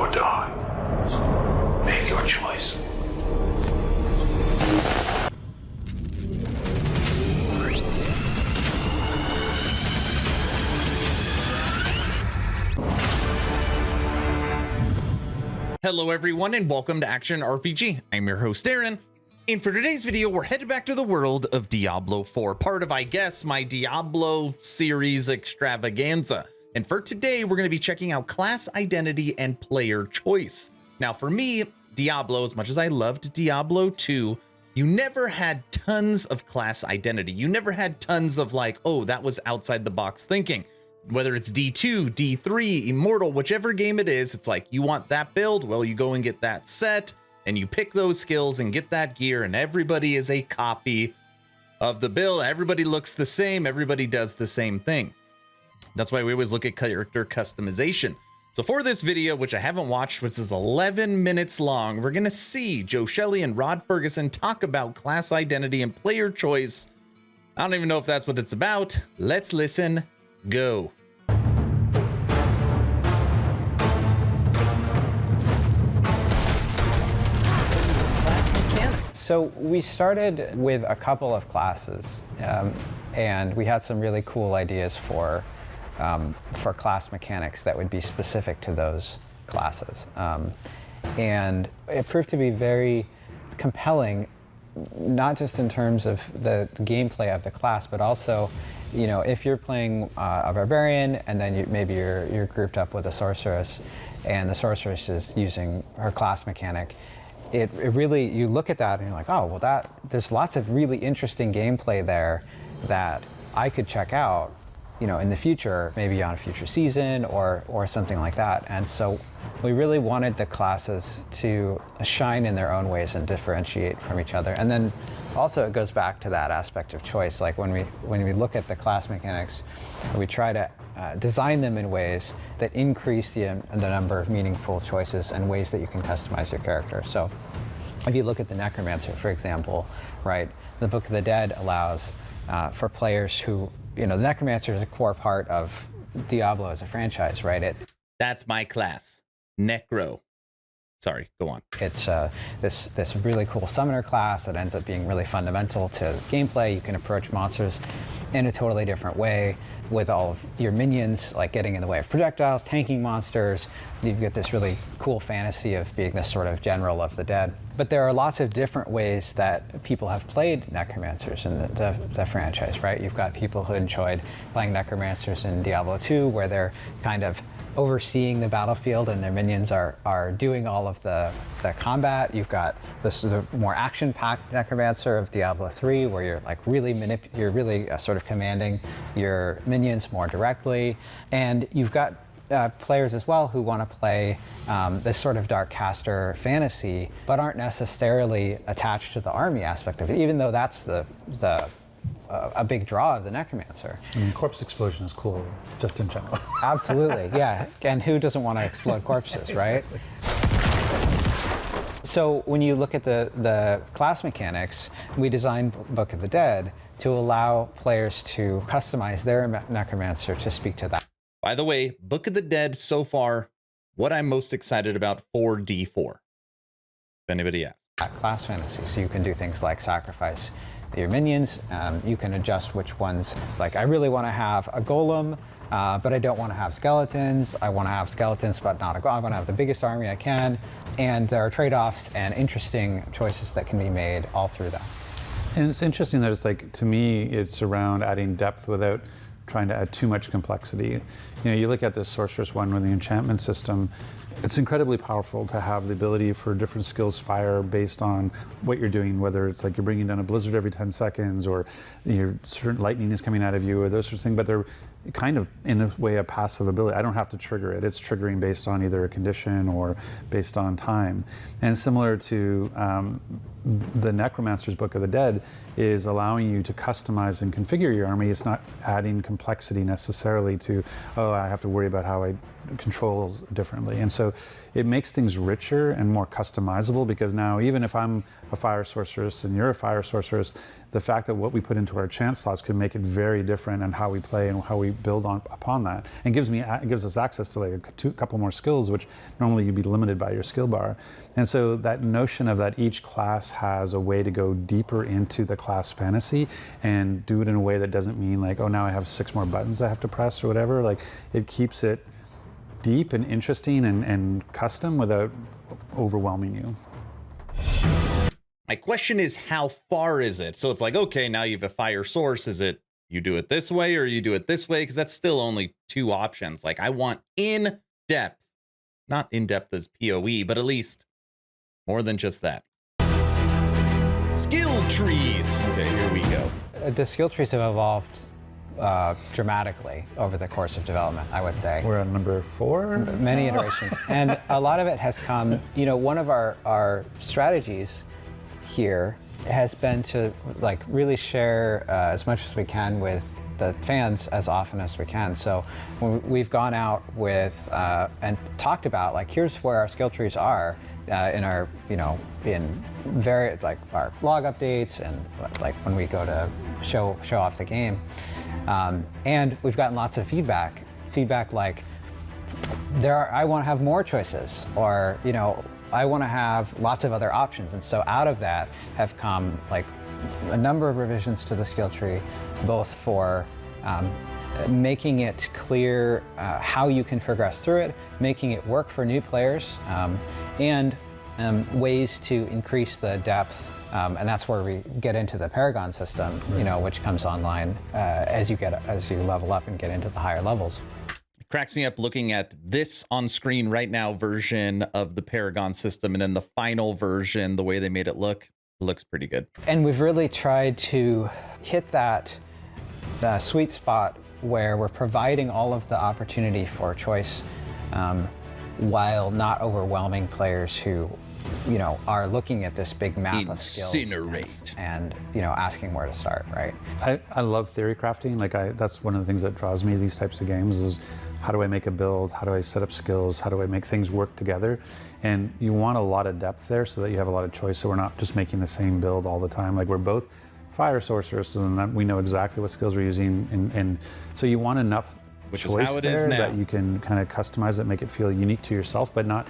before dawn. Make your choice. Hello everyone and welcome to Action RPG. I'm your host Aaron, and for today's video we're headed back to the world of Diablo IV, part of, I guess, my Diablo series extravaganza. And for today we're going to be checking out class identity and player choice. Now for me, Diablo, as much as I loved Diablo II, you never had tons of class identity. You never had tons of like, oh, that was outside the box thinking. Whether it's D2, D3, Immortal, whichever game it is, it's like you want that build, well, you go and get that set and you pick those skills and get that gear, and everybody is a copy of the build. Everybody looks the same. Everybody does the same thing. That's why we always look at character customization. So for this video, which I haven't watched, which is 11 minutes long, we're going to see Joe Shelley and Rod Ferguson talk about class identity and player choice. I don't even know if that's what it's about. Let's listen. Go. So we started with a couple of classes, and we had some really cool ideas for class mechanics that would be specific to those classes. And it proved to be very compelling, not just in terms of the gameplay of the class, but also, you know, if you're playing a barbarian and then maybe you're grouped up with a sorceress, and the sorceress is using her class mechanic, it really, you look at that and you're like, oh, well, there's lots of really interesting gameplay there that I could check out, you know, in the future, maybe on a future season or something like that. And so we really wanted the classes to shine in their own ways and differentiate from each other. And then also it goes back to that aspect of choice. Like when we look at the class mechanics, we try to design them in ways that increase the number of meaningful choices and ways that you can customize your character. So if you look at the Necromancer, for example, right, the Book of the Dead allows for players who, you know, the Necromancer is a core part of Diablo as a franchise, right? That's my class, Necro. Sorry, go on. It's this really cool summoner class that ends up being really fundamental to gameplay. You can approach monsters in a totally different way with all of your minions, like getting in the way of projectiles, tanking monsters. You get this really cool fantasy of being this sort of general of the dead. But there are lots of different ways that people have played Necromancers in the franchise, right? You've got people who enjoyed playing Necromancers in Diablo II, where they're kind of overseeing the battlefield and their minions are doing all of the combat. You've got this is a more action-packed Necromancer of Diablo III, where you're like really sort of commanding your minions more directly. And you've got players as well who want to play this sort of dark caster fantasy, but aren't necessarily attached to the army aspect of it, even though that's a big draw of the Necromancer. I mean, corpse explosion is cool, just in general. Absolutely, yeah. And who doesn't want to explode corpses, right? So when you look at the class mechanics, we designed Book of the Dead to allow players to customize their Necromancer to speak to that. By the way, Book of the Dead so far, what I'm most excited about for D4. If anybody asks. Class fantasy, so you can do things like sacrifice your minions. You can adjust which ones, like I really want to have a golem, but I don't want to have skeletons. I want to have skeletons, but not a golem. I want to have the biggest army I can. And there are trade-offs and interesting choices that can be made all through that. And it's interesting that it's like, to me, it's around adding depth without trying to add too much complexity. You know, you look at the Sorceress one with the enchantment system, it's incredibly powerful to have the ability for different skills fire based on what you're doing, whether it's like you're bringing down a blizzard every 10 seconds or your certain lightning is coming out of you or those sorts of things, but they're kind of in a way a passive ability. I don't have to trigger it. It's triggering based on either a condition or based on time. And similar to the Necromancer's Book of the Dead is allowing you to customize and configure your army. It's not adding complexity necessarily to, oh, I have to worry about how I control differently. And so it makes things richer and more customizable, because now even if I'm a fire sorceress and you're a fire sorceress, the fact that what we put into our chance slots can make it very different and how we play and how we build upon that, and gives us access to like a couple more skills, which normally you'd be limited by your skill bar. And so that notion of that each class has a way to go deeper into the class fantasy and do it in a way that doesn't mean like, oh, now I have 6 more buttons I have to press or whatever. Like, it keeps it deep and interesting and custom without overwhelming you. My question is, how far is it? So it's like, okay, now you have a fire source. Is it you do it this way or you do it this way? Because that's still only 2 options. Like, I want in depth, not in depth as PoE, but at least more than just that. Skill trees. Okay, here we go. The skill trees have evolved dramatically over the course of development, I would say. We're on number 4? Many iterations. And a lot of it has come, you know, one of our strategies here has been to like really share as much as we can with the fans as often as we can. So when we've gone out with and talked about like, here's where our skill trees are in our, you know, in various like our blog updates and like when we go to show off the game. And we've gotten lots of feedback like, I want to have more choices, or, you know, I want to have lots of other options. And so out of that have come like a number of revisions to the skill tree, both for making it clear how you can progress through it, making it work for new players, and ways to increase the depth. And that's where we get into the Paragon system, you know, which comes online as you level up and get into the higher levels. Cracks me up looking at this on screen right now version of the Paragon system, and then the final version, the way they made it looks pretty good. And we've really tried to hit that sweet spot where we're providing all of the opportunity for choice while not overwhelming players who, you know, are looking at this big map of skills and you know, asking where to start, right? I love theory crafting. Like, that's one of the things that draws me to these types of games is, how do I make a build? How do I set up skills? How do I make things work together? And you want a lot of depth there so that you have a lot of choice, so we're not just making the same build all the time. Like, we're both fire sorcerers, and that we know exactly what skills we're using, and so you want enough which choice is how it there is now, that you can kind of customize it, make it feel unique to yourself, but not,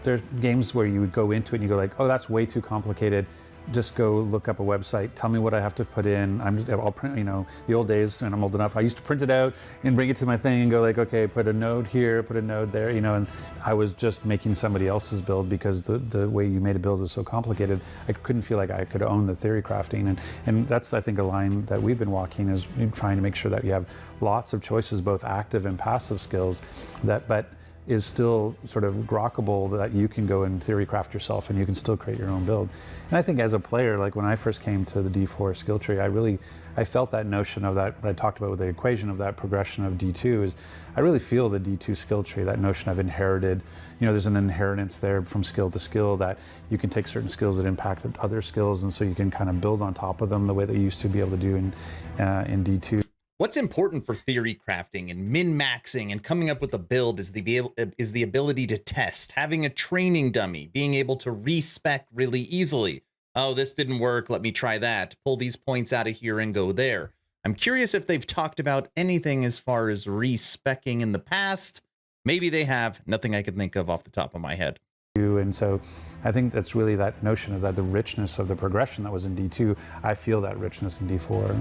there's games where you would go into it and you go like, oh, that's way too complicated. Just go look up a website. Tell me what I have to put in. I'll print, you know, the old days, and I'm old enough. I used to print it out and bring it to my thing and go like, okay, put a node here, put a node there, you know, and I was just making somebody else's build because the way you made a build was so complicated. I couldn't feel like I could own the theory crafting. And that's, I think, a line that we've been walking, is trying to make sure that you have lots of choices, both active and passive skills, but is still sort of grokkable, that you can go and theory craft yourself and you can still create your own build. And I think as a player, like when I first came to the D4 skill tree, I felt that notion of that, what I talked about with the equation of that progression of D2 is, I really feel the D2 skill tree, that notion of inherited, you know, there's an inheritance there from skill to skill, that you can take certain skills that impact other skills, and so you can kind of build on top of them the way that you used to be able to do in D2. What's important for theory crafting and min-maxing and coming up with a build is the ability to test, having a training dummy, being able to respec really easily. Oh, this didn't work, let me try that. Pull these points out of here and go there. I'm curious if they've talked about anything as far as respecing in the past. Maybe they have. Nothing I can think of off the top of my head. And so I think that's really that notion of that, the richness of the progression that was in D2. I feel that richness in D4.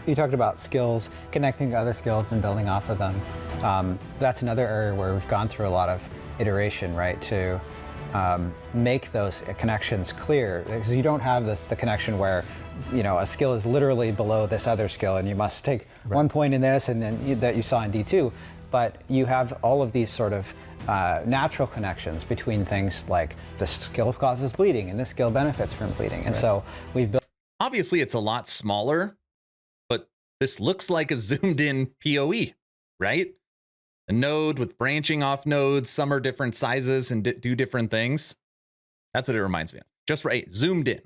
You talked about skills, connecting to other skills and building off of them. That's another area where we've gone through a lot of iteration, right, to make those connections clear. Because you don't have the connection where, you know, a skill is literally below this other skill and you must take one point in this and then that you saw in D2. But you have all of these sort of natural connections between things like the skill causes bleeding and this skill benefits from bleeding. And so we've built. Obviously, it's a lot smaller. This looks like a zoomed in PoE, right? A node with branching off nodes. Some are different sizes and do different things. That's what it reminds me of. Just right, zoomed in.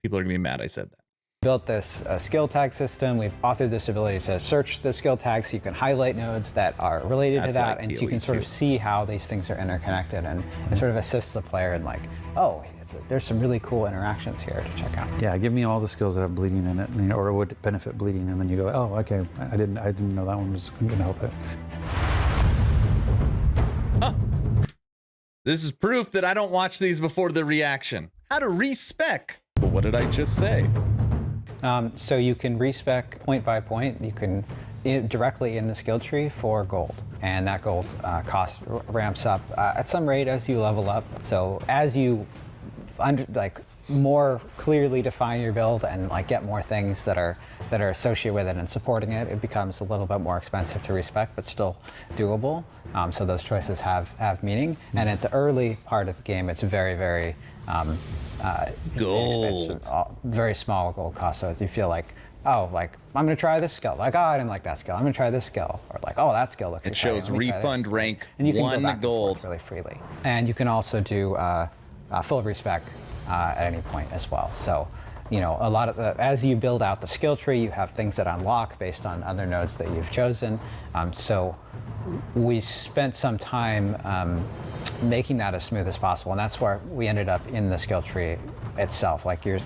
People are gonna be mad I said that. Built this skill tag system. We've authored this ability to search the skill tags so you can highlight nodes that are related to that, and so you can sort of see how these things are interconnected, and it sort of assists the player in like, oh, there's some really cool interactions here to check out. Yeah, give me all the skills that have bleeding in it, you know, or would benefit bleeding, and then you go, oh, okay, I didn't know that one was going to help it. Oh, this is proof that I don't watch these before the reaction. How to respec? But what did I just say? So you can respec point by point. You can directly in the skill tree for gold, and that gold cost ramps up at some rate as you level up. So as you more clearly define your build and like get more things that are associated with it and supporting it, it becomes a little bit more expensive to respec, but still doable. So those choices have meaning. And at the early part of the game, it's very gold, very small gold cost. So you feel like, oh, like I'm gonna try this skill. Like, oh, I didn't like that skill. I'm gonna try this skill. Or like, oh, that skill looks. It shows refund rank, and you can 1 go back gold and forth really freely. And you can also do full respec at any point as well. So, you know, a lot of as you build out the skill tree, you have things that unlock based on other nodes that you've chosen. So we spent some time making that as smooth as possible, and that's where we ended up in the skill tree itself. Like you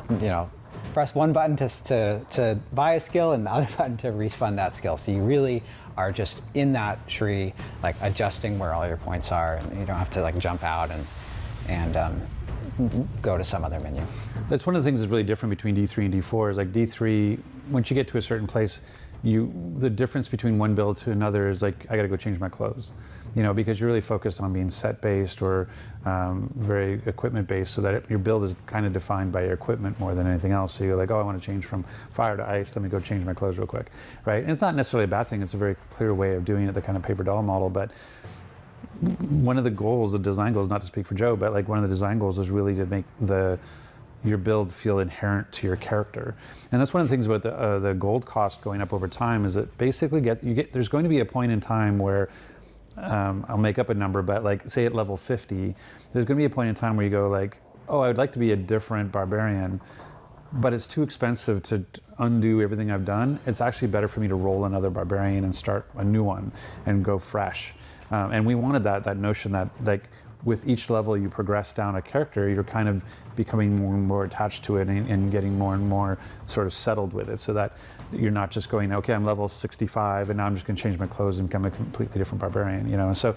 know, press one button to buy a skill and the other button to refund that skill. So you really are just in that tree, like adjusting where all your points are, and you don't have to like jump out and go to some other menu. That's one of the things that's really different between D3 and D4 is like D3, once you get to a certain place, the difference between one build to another is like, I gotta go change my clothes, you know, because you're really focused on being set based or very equipment based, so that your build is kind of defined by your equipment more than anything else. So you're like, oh, I want to change from fire to ice, let me go change my clothes real quick, right? And it's not necessarily a bad thing, it's a very clear way of doing it, the kind of paper doll model. But one of the goals, the design goals, not to speak for Joe, but like one of the design goals is really to make your build feel inherent to your character. And that's one of the things about the gold cost going up over time is that basically there's going to be a point in time where I'll make up a number, but like say at level 50, there's going to be a point in time where you go like, oh, I would like to be a different barbarian, but it's too expensive to undo everything I've done. It's actually better for me to roll another barbarian and start a new one and go fresh. And we wanted that notion that like with each level you progress down a character, you're kind of becoming more and more attached to it and getting more and more sort of settled with it, so that you're not just going, okay, I'm level 65 and now I'm just going to change my clothes and become a completely different barbarian, you know. So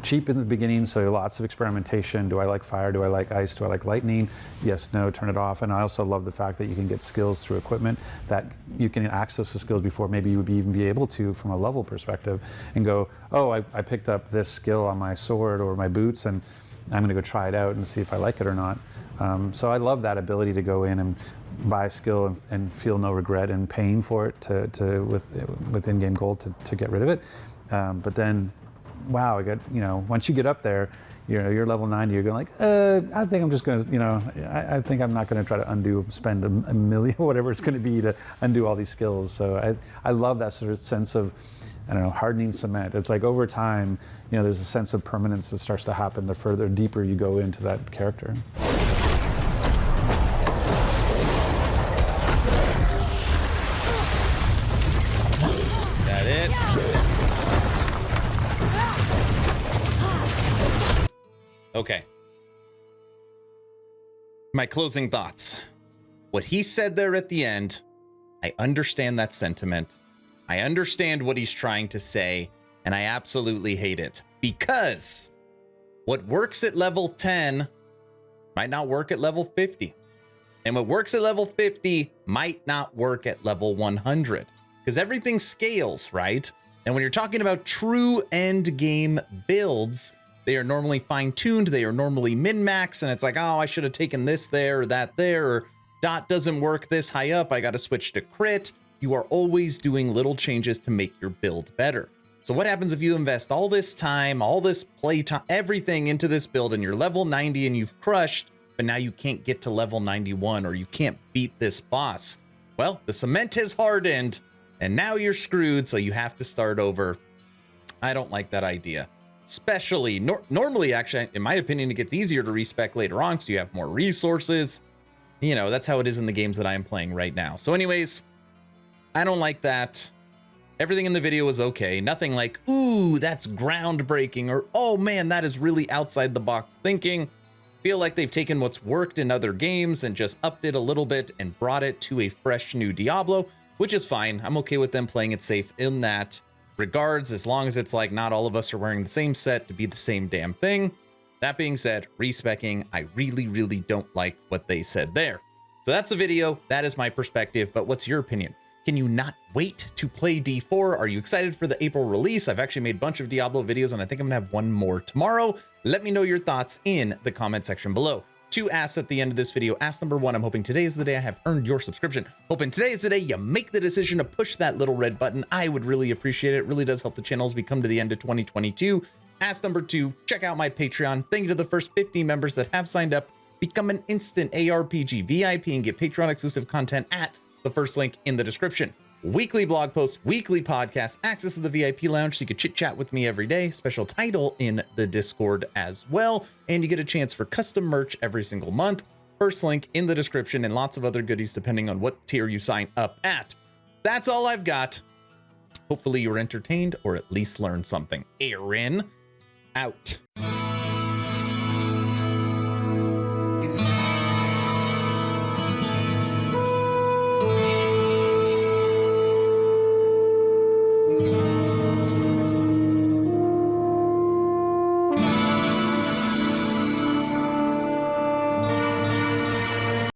cheap in the beginning, so lots of experimentation. Do I like fire? Do I like ice? Do I like lightning? Yes, no, turn it off. And I also love the fact that you can get skills through equipment, that you can access the skills before maybe you would even be able to from a level perspective, and go, oh, I picked up this skill on my sword or my boots, and I'm going to go try it out and see if I like it or not. So I love that ability to go in and buy a skill and feel no regret in paying for it with in-game gold to get rid of it. But then, wow, once you get up there, you're level 90, you're going like, I think I'm just going to, I think I'm not going to try to spend a million, whatever it's going to be to undo all these skills. So I love that sort of sense of, I don't know, hardening cement. It's like over time, there's a sense of permanence that starts to happen the further deeper you go into that character. That it? Okay. My closing thoughts. What he said there at the end, I understand that sentiment. I understand what he's trying to say, and I absolutely hate it. Because what works at level 10 might not work at level 50. And what works at level 50 might not work at level 100. Because everything scales, right? And when you're talking about true end game builds, they are normally fine-tuned, they are normally min-max, and it's like, oh, I should have taken this there or that there, or dot doesn't work this high up, I gotta switch to crit. You are always doing little changes to make your build better. So what happens if you invest all this time, all this play time, everything into this build, and you're level 90 and you've crushed, but now you can't get to level 91 or you can't beat this boss? Well, the cement has hardened, and now you're screwed, so you have to start over. I don't like that idea. Especially, normally, actually, in my opinion, it gets easier to respec later on because you have more resources. You know, that's how it is in the games that I'm playing right now. So anyways, I don't like that. Everything in the video was okay. Nothing like, ooh, that's groundbreaking, or, oh man, that is really outside the box thinking. Feel like they've taken what's worked in other games and just upped it a little bit and brought it to a fresh new Diablo, which is fine. I'm okay with them playing it safe in that regards, as long as it's like not all of us are wearing the same set to be the same damn thing. That being said, respecking, I really don't like what they said there. So that's the video. That is my perspective, but what's your opinion? Can you not wait to play D4? Are you excited for the April release? I've actually made a bunch of Diablo videos, and I think I'm gonna have one more tomorrow. Let me know your thoughts in the comment section below. 2 asks at the end of this video. Ask number 1, I'm hoping today is the day I have earned your subscription. Hoping today is the day you make the decision to push that little red button. I would really appreciate it. It really does help the channel as we come to the end of 2022. Ask number 2, check out my Patreon. Thank you to the first 50 members that have signed up. Become an instant ARPG VIP and get Patreon exclusive content at the first link in the description. Weekly blog posts, weekly podcasts, access to the VIP lounge so you can chit chat with me every day, special title in the Discord as well, and you get a chance for custom merch every single month. First link in the description, and lots of other goodies depending on what tier you sign up at. That's all I've got. Hopefully you were entertained or at least learned something. Aaron, out.